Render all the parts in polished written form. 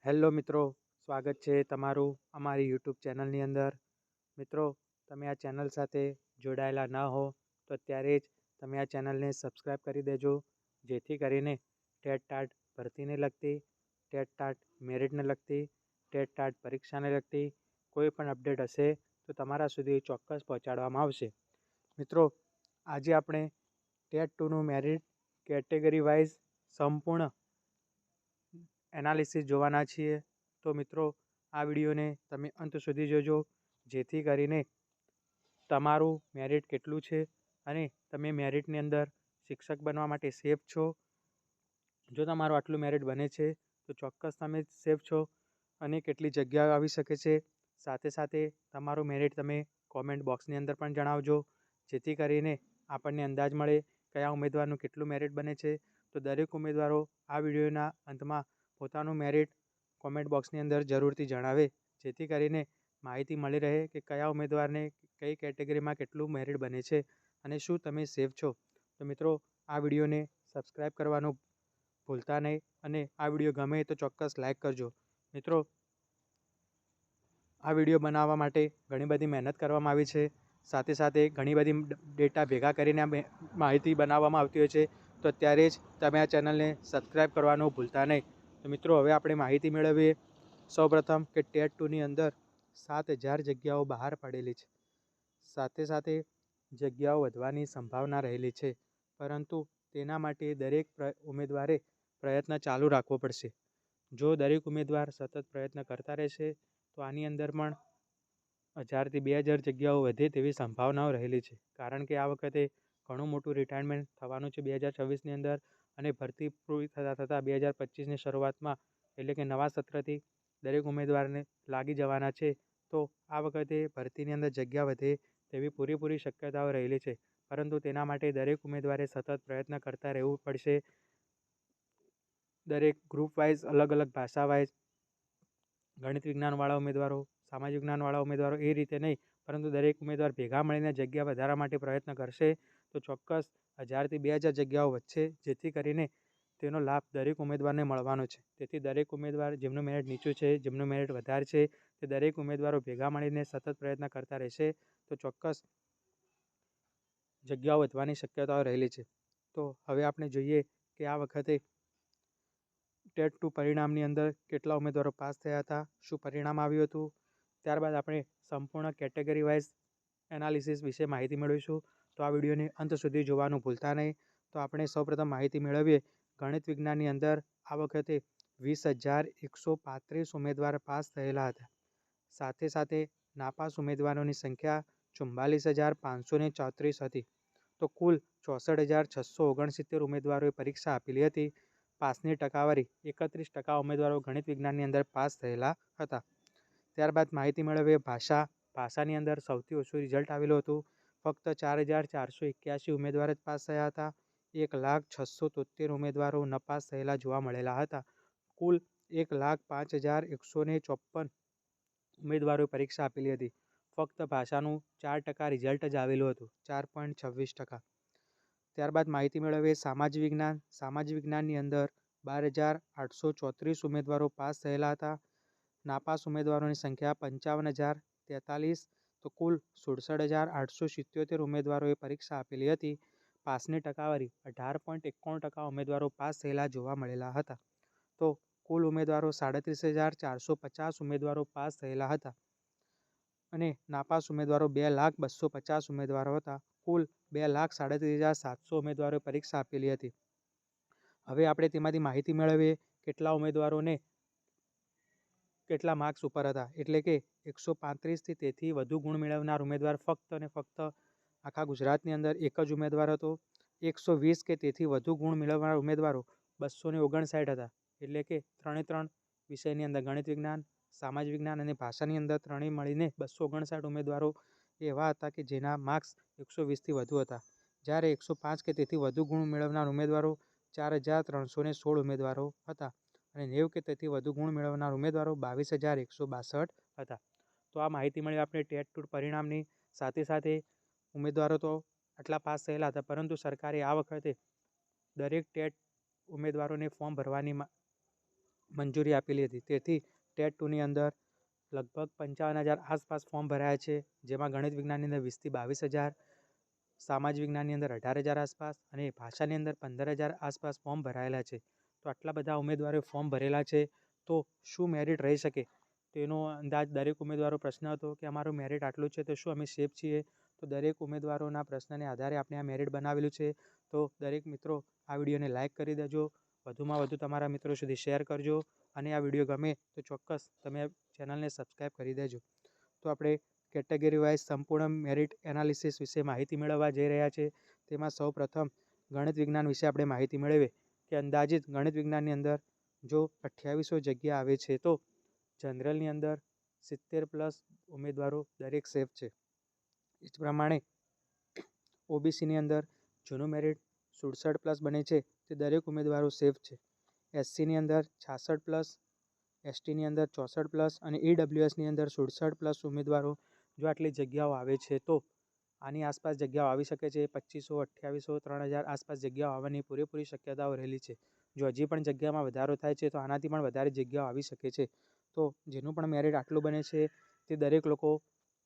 Hello મિત્રો, સ્વાગત છે તમારું અમારી યુટ્યુબ ચેનલની અંદર। મિત્રો, તમે આ ચેનલ સાથે જોડાયેલા ન હો તો અત્યારે જ તમે આ ચેનલને સબસ્ક્રાઈબ કરી દેજો, જેથી કરીને ટેટ ટાટ ભરતીને લગતી, ટેટ ટાટ મેરિટને લગતી, ટેટ ટાટ પરીક્ષાને લગતી કોઈ પણ અપડેટ હશે તો તમારા સુધી ચોક્કસ પહોંચાડવામાં આવશે। મિત્રો, આજે આપણે ટેટ 2નું મેરિટ કેટેગરી વાઇઝ સંપૂર્ણ એનાલિસિસ જોવાના છીએ। તો મિત્રો, આ વિડીયોને તમે અંત સુધી જોજો, જેથી કરીને તમારું મેરિટ કેટલું છે અને તમે મેરિટની અંદર શિક્ષક બનવા માટે સેફ છો। જો તમારું આટલું મેરિટ બને છે તો ચોક્કસ તમે સેફ છો અને કેટલી જગ્યાઓ આવી શકે છે। સાથે સાથે તમારું મેરિટ તમે કોમેન્ટ બોક્સની અંદર પણ જણાવજો, જેથી કરીને આપણને અંદાજ મળે કયા ઉમેદવારનું કેટલું મેરિટ બને છે। તો દરેક ઉમેદવારો આ વિડીયોના અંતમાં પોતાનું મેરિટ કોમેન્ટ બોક્સની અંદર જરૂરથી જણાવે, જેથી કરીને માહિતી મળી રહે કે કયા ઉમેદવારને કઈ કેટેગરીમાં કેટલું મેરિટ બને છે અને શું તમે સેફ છો। તો મિત્રો, આ વિડીયોને સબસ્ક્રાઈબ કરવાનું ભૂલતા નહીં અને આ વિડીયો ગમે તો ચોક્કસ લાઈક કરજો। મિત્રો, આ વિડીયો બનાવવા માટે ઘણી બધી મહેનત કરવામાં આવી છે, સાથે સાથે ઘણી બધી ડેટા ભેગા કરીને માહિતી બનાવવામાં આવતી હોય છે। તો અત્યારે જ તમે આ ચેનલને સબસ્ક્રાઈબ કરવાનું ભૂલતા નહીં। તો મિત્રો, હવે આપણે માહિતી મેળવીએ। સૌપ્રથમ કે ટેટ 2ની અંદર 7,000 જગ્યાઓ બહાર પડેલી છે, સાથે સાથે જગ્યાઓ વધવાની સંભાવના રહેલી છે, પરંતુ તેના માટે દરેક ઉમેદવારે પ્રયત્ન ચાલુ રાખવો પડશે। જો દરેક ઉમેદવાર સતત પ્રયત્ન કરતા રહેશે તો આની અંદર પણ 1000થી 2000 જગ્યાઓ વધે તેવી સંભાવનાઓ રહેલી છે, કારણ કે આ વખતે ઘણું મોટું રિટાયરમેન્ટ થવાનું છે 2026ની અંદર, અને ભરતી પૂરી થતાં 2025ની શરૂઆતમાં એટલે કે નવા સત્રથી દરેક ઉમેદવારને લાગી જવાના છે। તો આ વખતે ભરતીની અંદર જગ્યા વધે તેવી પૂરેપૂરી શક્યતાઓ રહેલી છે, પરંતુ તેના માટે દરેક ઉમેદવારે સતત પ્રયત્ન કરતા રહેવું પડશે। દરેક ગ્રુપ વાઇઝ, અલગ અલગ ભાષા વાઇઝ, ગણિત વિજ્ઞાનવાળા ઉમેદવારો, સામાજિક જ્ઞાનવાળા ઉમેદવારો, એ રીતે નહીં, પરંતુ દરેક ઉમેદવાર ભેગા મળીને જગ્યા વધારવા માટે પ્રયત્ન કરશે તો ચોક્કસ 1000થી 2000 જગ્યાઓ વધશે, જેથી કરીને તેનો લાભ દરેક ઉમેદવારને મળવાનો છે। તેથી દરેક ઉમેદવાર જેમનું મેરિટ નીચું છે, જેમનું મેરિટ વધારે છે, તે દરેક ઉમેદવારો ભેગા મળીને સતત પ્રયત્ન કરતા રહેશે તો ચોક્કસ જગ્યાઓ વધવાની શક્યતાઓ રહેલી છે। તો હવે આપણે જોઈએ કે આ વખતે ટેટ 2 પરિણામની અંદર કેટલા ઉમેદવારો પાસ થયા હતા, શું પરિણામ આવ્યું હતું। ત્યારબાદ આપણે સંપૂર્ણ કેટેગરી વાઇઝ એનાલિસિસ વિશે માહિતી મેળવીશું, તો આ વિડીયોને અંત સુધી જોવાનું ભૂલતા નહીં। તો આપણે સૌપ્રથમ માહિતી મેળવીએ। ગણિત વિજ્ઞાનની અંદર આ વખતે 20,135 ઉમેદવાર પાસ થયેલા હતા, સાથે સાથે નાપાસ ઉમેદવારોની સંખ્યા 44,534 હતી। તો કુલ 64,669 ઉમેદવારોએ પરીક્ષા આપેલી હતી। પાસની ટકાવારી 31% ઉમેદવારો ગણિત વિજ્ઞાનની અંદર પાસ થયેલા હતા। ત્યારબાદ માહિતી મેળવીએ ભાષાની અંદર સૌથી ઓછું રિઝલ્ટ આવેલું હતું, ફક્ત 4,481 ઉમેદવાર જ પાસ થયા હતા। 1,0673 ઉમેદવારો નપાસ થયેલા જોવા મળેલા હતા। કુલ 1,05,154 ઉમેદવારોએ પરીક્ષા આપેલી હતી, ફક્ત ભાષાનું 4% રિઝલ્ટ જ આવેલું હતું, 4.26%। ત્યારબાદ માહિતી મેળવીએ સામાજિક વિજ્ઞાનની અંદર 12,834 ઉમેદવારો પાસ થયેલા હતા। નાપાસ ઉમેદવારોની સંખ્યા 55,043, તો કુલ 66,877 ઉમેદવારોએ પરીક્ષા આપેલી હતી। પાસની ટકાવારી 18.91% ઉમેદવારો પાસ થયેલા જોવા મળેલા હતા। તો કુલ ઉમેદવારો 37,450 ઉમેદવારો પાસ થયેલા હતા અને નાપાસ ઉમેદવારો 2,250 ઉમેદવારો હતા। કુલ 2,37,700 ઉમેદવારોએ પરીક્ષા આપેલી હતી। હવે આપણે તેમાંથી માહિતી મેળવીએ કેટલા ઉમેદવારોને કેટલા માર્ક્સ ઉપર હતા, એટલે કે 135થી તેથી વધુ ગુણ મેળવનાર ઉમેદવાર ફક્ત અને ફક્ત આખા ગુજરાતની અંદર એક જ ઉમેદવાર હતો। 120 કે તેથી વધુ ગુણ મેળવનાર ઉમેદવારો 259 હતા, એટલે કે ત્રણ વિષયની અંદર ગણિત વિજ્ઞાન, સામાજિક વિજ્ઞાન અને ભાષાની અંદર ત્રણેય મળીને 259 ઉમેદવારો એવા હતા કે જેના માર્ક્સ 120થી વધુ હતા, જ્યારે 105 કે તેથી વધુ ગુણ મેળવનાર ઉમેદવારો 4,316 ઉમેદવારો હતા અને 90 કે તેથી વધુ ગુણ મેળવનાર ઉમેદવારો 22,162 હતા। તો આ માહિતી મળી આપણે ટેટ 2 પરિણામની। સાથે સાથે ઉમેદવારો તો આટલા પાસ થયેલા હતા, પરંતુ સરકારે આ વખતે દરેક ટેટ ઉમેદવારોને ફોર્મ ભરવાની મંજૂરી આપેલી હતી. તેથી ટેટ 2ની અંદર લગભગ 55,000 આસપાસ ફોર્મ ભરાયા છે, જેમાં ગણિત વિજ્ઞાનની અંદર 20,000 થી 22,000, સામાજિક વિજ્ઞાનની અંદર 18,000 આસપાસ અને ભાષાની અંદર 15,000 આસપાસ ફોર્મ ભરાયેલા છે. તો આટલા બધા ઉમેદવારોએ ફોર્મ ભરેલા છે, તો શું મેરિટ રહી શકે તેનો અંદાજ દરેક ઉમેદવારો પ્રશ્ન હતો કે અમારું મેરિટ આટલું છે, તો શું અમે સેફ છીએ? તો દરેક ઉમેદવારોના પ્રશ્નને આધારે આપણે આ મેરિટ બનાવેલું છે. તો દરેક મિત્રો આ વિડીયોને લાઇક કરી દેજો, વધુમાં વધુ તમારા મિત્રો સુધી શેર કરજો, અને આ વિડીયો ગમે તો ચોક્કસ તમે ચેનલને સબસ્ક્રાઈબ કરી દેજો. તો આપણે કેટેગરી વાઇઝ સંપૂર્ણ મેરિટ એનાલિસિસ વિશે માહિતી મેળવવા જઈ રહ્યા છે. તેમાં સૌ પ્રથમ ગણિત વિજ્ઞાન વિશે આપણે માહિતી મેળવીએ કે અંદાજિત ગણિત વિજ્ઞાનની અંદર જો 2800 જગ્યા આવે છે, તો જનરલની અંદર 70+ ઉમેદવારો દરેક સેફ છે. એ જ પ્રમાણે ઓબીસીની અંદર જૂનું મેરિટ 67+ બને છે, તે દરેક ઉમેદવારો સેફ છે. એસસીની અંદર 66+, એસટીની અંદર 64+ અને ઈડબ્લ્યુએસની અંદર 67+ ઉમેદવારો જો આટલી જગ્યાઓ આવે છે, તો આની આસપાસ જગ્યાઓ આવી શકે છે. 2500, 2800, 3000 આસપાસ જગ્યાઓ આવવાની પૂરેપૂરી શક્યતાઓ રહેલી છે. જો હજી પણ જગ્યામાં વધારો થાય છે, તો આનાથી પણ વધારે જગ્યાઓ આવી શકે છે. તો જેનું પણ મેરિટ આટલું બને છે, તે દરેક લોકો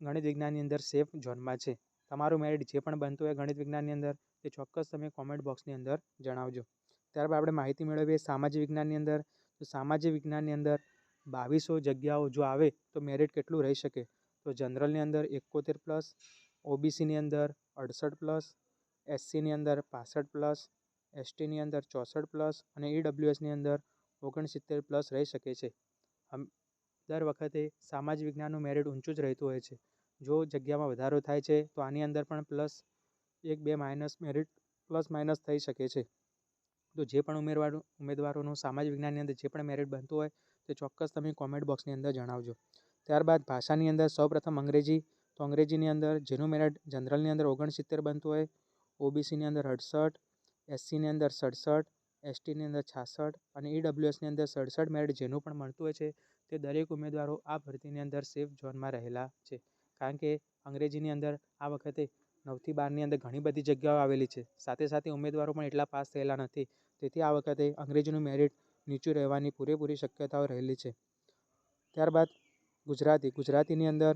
ગણિત વિજ્ઞાનની અંદર સેફ ઝોનમાં છે. તમારું મેરિટ જે પણ બનતું હોય ગણિત વિજ્ઞાનની અંદર, તે ચોક્કસ તમે કોમેન્ટ બોક્સની અંદર જણાવજો. ત્યારબાદ આપણે માહિતી મેળવીએ સામાજિક વિજ્ઞાનની અંદર. તો સામાજિક વિજ્ઞાનની અંદર 2200 જગ્યાઓ જો આવે તો મેરિટ કેટલું રહી શકે? તો જનરલની અંદર 71+, ઓબીસીની અંદર 68+, એસસીની અંદર 65+, એસટીની અંદર 64+ અને ઈડબ્લ્યુએસની અંદર 69+ રહી શકે છે. દર વખતે સામાજિક વિજ્ઞાનનું મેરિટ ઊંચું જ રહેતું હોય છે. જો જગ્યામાં વધારો થાય છે, તો આની અંદર પણ +1-2 માઇનસ મેરિટ પ્લસ માઇનસ થઈ શકે છે. તો જે પણ ઉમેદવારોનું સામાજિક વિજ્ઞાનની અંદર જે પણ મેરિટ બનતું હોય તે ચોક્કસ તમે કોમેન્ટ બોક્સની અંદર જણાવજો. ત્યારબાદ ભાષાની અંદર સૌપ્રથમ અંગ્રેજી. તો અંગ્રેજીની અંદર જેનું મેરિટ જનરલની અંદર 69 બનતું હોય, ઓબીસીની અંદર 68, એસસીની અંદર 67, એસટીની અંદર 66 અને ઈડબ્લ્યુએસની અંદર 67 મેરિટ જેનું પણ મળતું હોય છે, તે દરેક ઉમેદવારો આ ભરતીની અંદર સેફ ઝોનમાં રહેલા છે. કારણ કે અંગ્રેજીની અંદર આ વખતે 9 થી 12ની અંદર ઘણી બધી જગ્યાઓ આવેલી છે. સાથે સાથે ઉમેદવારો પણ એટલા પાસ થયેલા નથી. તેથી આ વખતે અંગ્રેજીનું મેરિટ નીચું રહેવાની પૂરેપૂરી શક્યતાઓ રહેલી છે. ત્યારબાદ ગુજરાતીની અંદર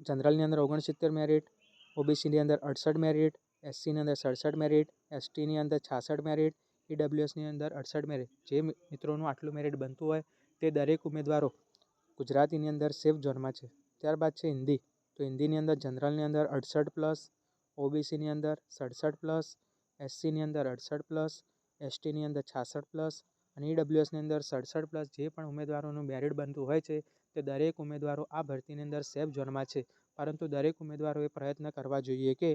જનરલની અંદર 69 મેરિટ, ઓબીસીની અંદર 68 મેરિટ, એસસીની અંદર 67 મેરિટ, એસટીની અંદર 66 મેરિટ, ઈડબ્લ્યુએસની અંદર 68 મેરિટ. જે મિત્રોનું આટલું મેરિટ બનતું હોય તે દરેક ઉમેદવારો ગુજરાતીની અંદર સેફ ઝોનમાં છે. ત્યારબાદ છે હિન્દી. તો હિન્દીની અંદર જનરલની અંદર 68+, ઓબીસીની અંદર 67+, એસસીની અંદર 68+, એસટીની અંદર 66+ અને ઈડબ્લ્યુએસની અંદર 67+. જે પણ ઉમેદવારોનું મેરિટ બનતું હોય છે, તે દરેક ઉમેદવારો આ ભરતીની અંદર સેફ ઝોનમાં છે. પરંતુ દરેક ઉમેદવારોએ પ્રયત્ન કરવા જોઈએ કે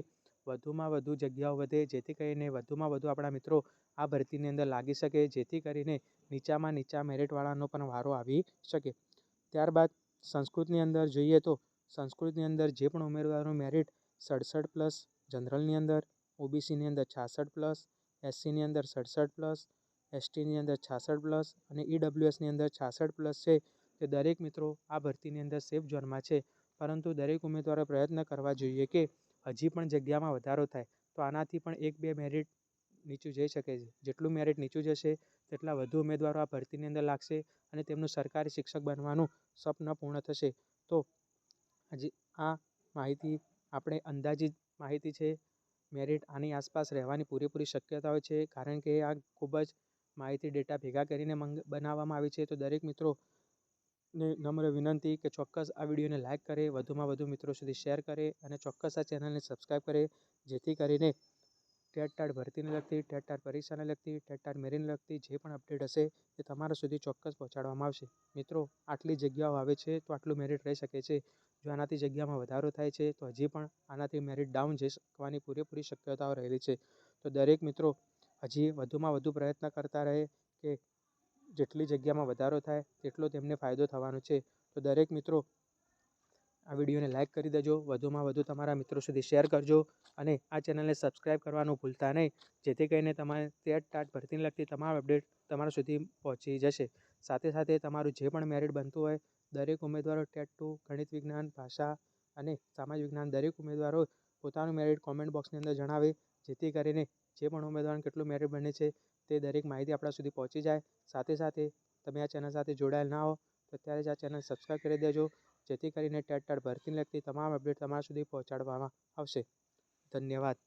વધુમાં વધુ જગ્યાઓ વધે, જેથી કરીને વધુમાં વધુ આપણા મિત્રો આ ભરતીની અંદર લાગી શકે, જેથી કરીને નીચામાં નીચા મેરિટવાળાનો પણ વારો આવી શકે. ત્યારબાદ સંસ્કૃતની અંદર જોઈએ તો સંસ્કૃતની અંદર જે પણ ઉમેદવારોનું મેરિટ 67+, જનરલની અંદર, ઓબીસીની અંદર 66+, એસસીની અંદર 67+, એસટીની અંદર 66+ અને ઈડબ્લ્યુએસની અંદર 66+ છે, તે દરેક મિત્રો આ ભરતીની અંદર સેફ ઝોનમાં છે. પરંતુ દરેક ઉમેદવારે પ્રયત્ન કરવા જોઈએ કે હજી પણ જગ્યામાં વધારો થાય, તો આનાથી પણ 1-2 મેરિટ નીચું જઈ શકે છે. જેટલું મેરિટ નીચું જશે, તેટલા વધુ ઉમેદવારો આ ભરતીની અંદર લાગશે અને તેમનું સરકારી શિક્ષક બનવાનું સ્વપ્ન પૂર્ણ થશે. તો હજી આ માહિતી આપણે અંદાજિત માહિતી છે. મેરિટ આની આસપાસ રહેવાની પૂરેપૂરી શક્યતાઓ છે, કારણ કે આ ખૂબ જ માહિતી ડેટા ભેગા કરીને બનાવવામાં આવી છે. તો દરેક મિત્રોને નમ્ર વિનંતી કે ચોક્કસ આ વિડીયોને લાઇક કરે, વધુમાં વધુ મિત્રો સુધી શેર કરે અને ચોક્કસ આ ચેનલને સબસ્ક્રાઈબ કરે, જેથી કરીને ટેટ ભરતીને લગતી, ટેટ પરીક્ષાને લગતી, ટેટ મેરિટને લગતી જે પણ અપડેટ હશે તે તમારા સુધી ચોક્કસ પહોંચાડવામાં આવશે. મિત્રો આટલી જગ્યાઓ આવે છે, તો આટલું મેરિટ રહી શકે છે. જો આનાથી જગ્યામાં વધારો થાય છે, તો હજી પણ આનાથી મેરિટ ડાઉન જઈ શકવાની પૂરેપૂરી શક્યતાઓ રહેલી છે. તો દરેક મિત્રો હજી વધુમાં વધુ પ્રયત્ન કરતા રહે કે જેટલી જગ્યામાં વધારો થાય તેટલો તેમને ફાયદો થવાનો છે. તો દરેક મિત્રો આ વિડીયોને લાઇક કરી દેજો, વધુમાં વધુ તમારા મિત્રો સુધી શેર કરજો અને આ ચેનલને સબસ્ક્રાઈબ કરવાનું ભૂલતા નહીં, જેથી કરીને તમારે ટેટ ભરતીને લગતી તમામ અપડેટ તમારા સુધી પહોંચી જશે. સાથે સાથે તમારું જે પણ મેરિટ બનતું હોય, દરેક ઉમેદવારો ટેટ 2, ગણિત વિજ્ઞાન, ભાષા અને સામાજિક વિજ્ઞાન દરેક ઉમેદવારો પોતાનું મેરિટ કોમેન્ટ બોક્સની અંદર જણાવે, જેથી કરીને જે પણ ઉમેદવારને કેટલું મેરિટ બને છે તે દરેક માહિતી આપણા સુધી પહોંચી જાય. સાથે સાથે તમે આ ચેનલ સાથે જોડાયેલ ના હો તો અત્યારે જ આ ચેનલ સબસ્ક્રાઈબ કરી દેજો, જેથી કરીને ટેટ ભરતીને લગતી તમામ અપડેટ તમારા સુધી પહોંચાડવામાં આવશે. ધન્યવાદ.